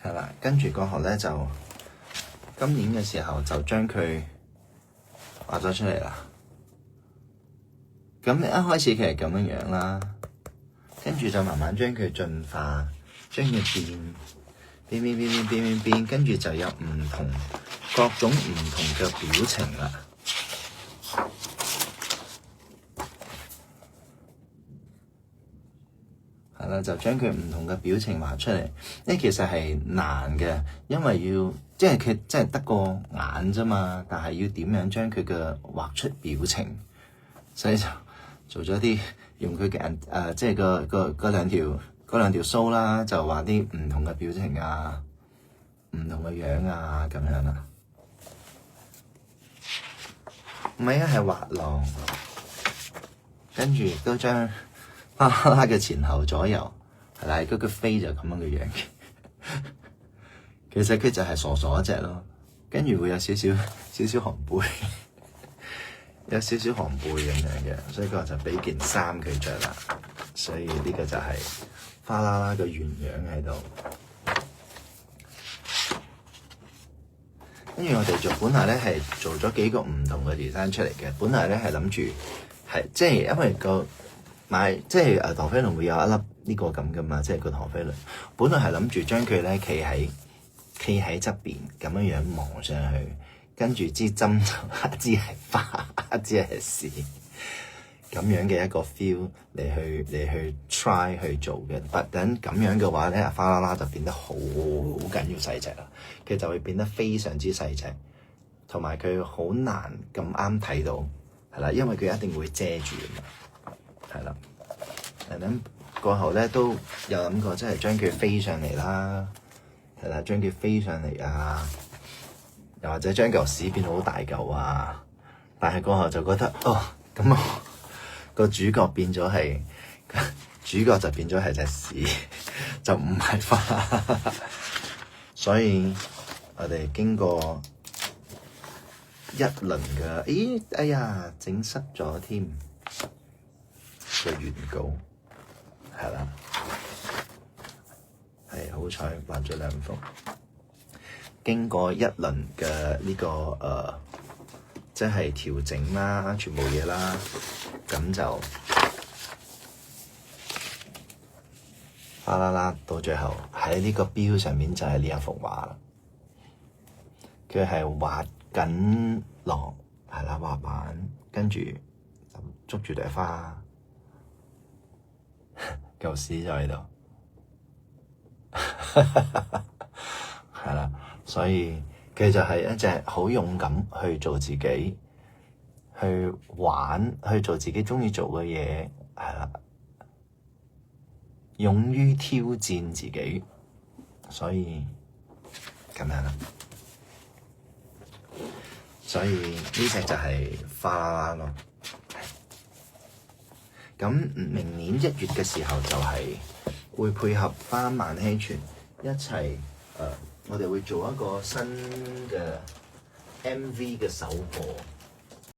係啦，跟住過後咧就今年嘅時候就將佢畫咗出嚟啦。咁一開始佢係咁樣樣啦，跟住就慢慢將佢進化，將佢變，跟住就有各種唔同嘅表情啦。係啦，就將佢唔同嘅表情畫出嚟。因為其實係難嘅，因為要即係佢真係得個眼啫嘛，但係要點樣將佢嘅畫出表情，所以就做咗啲用佢嘅即係嗰兩條鬚啦，就畫啲唔同嘅表情啊，唔同嘅樣啊咁樣啦。唔係啊，係畫廊，跟住亦都將巴啦啦嘅前後左右係啦，嗰個飛就咁樣嘅樣嘅。其實佢就係傻傻一隻咯，跟住會有少少寒背，有少少寒背咁樣嘅，所以佢就俾件衫佢着啦。所以呢個就係花啦啦嘅原樣喺度。跟住我哋本來咧係做咗幾個唔同嘅 design 出嚟嘅。本來咧係諗住係即係因為即係陀飛輪會有一粒呢個咁噶嘛，即係個陀飛輪。本來係諗住將佢咧企喺側邊咁樣望上去，跟住支針就一支係花，一支係屎咁樣嘅一個 feel 嚟去 try 去做嘅。但等咁樣嘅話咧，花啦啦就變得好緊要細隻啦，佢就會變得非常之細隻，同埋佢好難咁啱睇到，係啦，因為佢一定會遮住嘛，係啦。咁過後咧都有諗過，即係將佢飛上嚟啦，係啦，將佢飛上嚟啊，又或者將嚿屎變到好大嚿啊。但係過後就覺得咁個主角變咗係主角就變咗係隻屎，就唔係花。所以我哋經過一輪嘅，哎呀，整濕咗添個原稿，係啦，係好彩畫咗兩幅。經過一輪嘅呢個即係調整啦，全部嘢啦，咁就花啦啦，到最後喺呢個標上面就係呢一幅畫啦。佢係畫緊落，係啦，畫板，跟住就捉住朵花，嚿屎就喺度，係啦，所以佢就係一隻好勇敢去做自己，去玩，去做自己鍾意做嘅嘢，係啦，勇於挑戰自己，所以咁樣啦。所以呢隻就係花啦啦咯。咁明年1月嘅時候就係會配合返萬希泉一齊我哋會做一個新嘅 MV 嘅首播。